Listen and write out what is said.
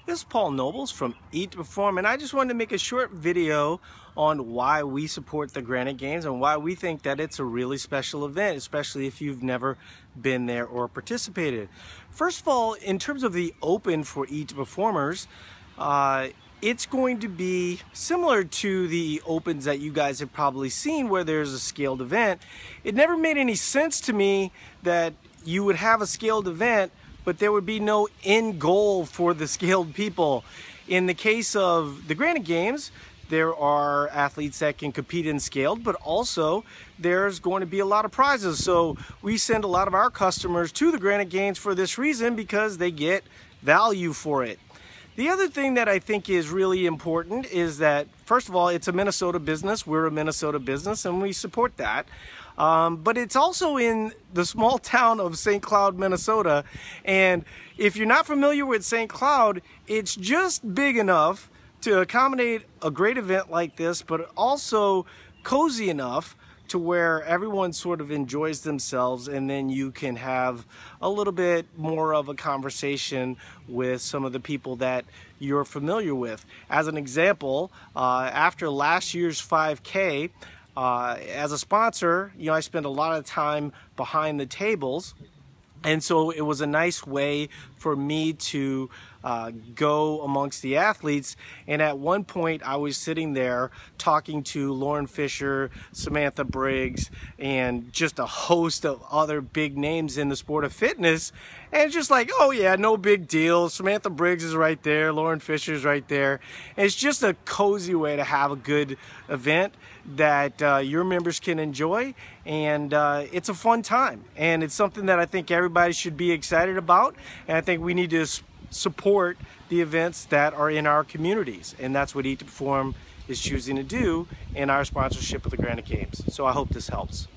This is Paul Nobles from Eat to Perform, and I just wanted to make a short video on why we support the Granite Games and why we think that it's a really special event, especially if you've never been there or participated. First of all, in terms of the open for Eat to Performers, it's going to be similar to the opens that you guys have probably seen where there's a scaled event. It never made any sense to me that you would have a scaled event but there would be no end goal for the scaled people. In the case of the Granite Games, there are athletes that can compete in scaled, but also there's going to be a lot of prizes. So we send a lot of our customers to the Granite Games for this reason, because they get value for it. The other thing that I think is really important is that, first of all, it's a Minnesota business. We're a Minnesota business and we support that. But it's also in the small town of St. Cloud, Minnesota. And if you're not familiar with St. Cloud, it's just big enough to accommodate a great event like this, but also cozy enough to where everyone sort of enjoys themselves, and then you can have a little bit more of a conversation with some of the people that you're familiar with. As an example, after last year's 5K, as a sponsor, I spent a lot of time behind the tables, and so it was a nice way for me to go amongst the athletes. And at one point I was sitting there talking to Lauren Fisher, Samantha Briggs, and just a host of other big names in the sport of fitness, and just like, oh yeah, no big deal, Samantha Briggs is right there, Lauren Fisher is right there. And it's just a cozy way to have a good event that your members can enjoy, and it's a fun time, and it's something that I think everybody should be excited about, and I think we need to support the events that are in our communities, and that's what Eat to Perform is choosing to do in our sponsorship of the Granite Games. So I hope this helps.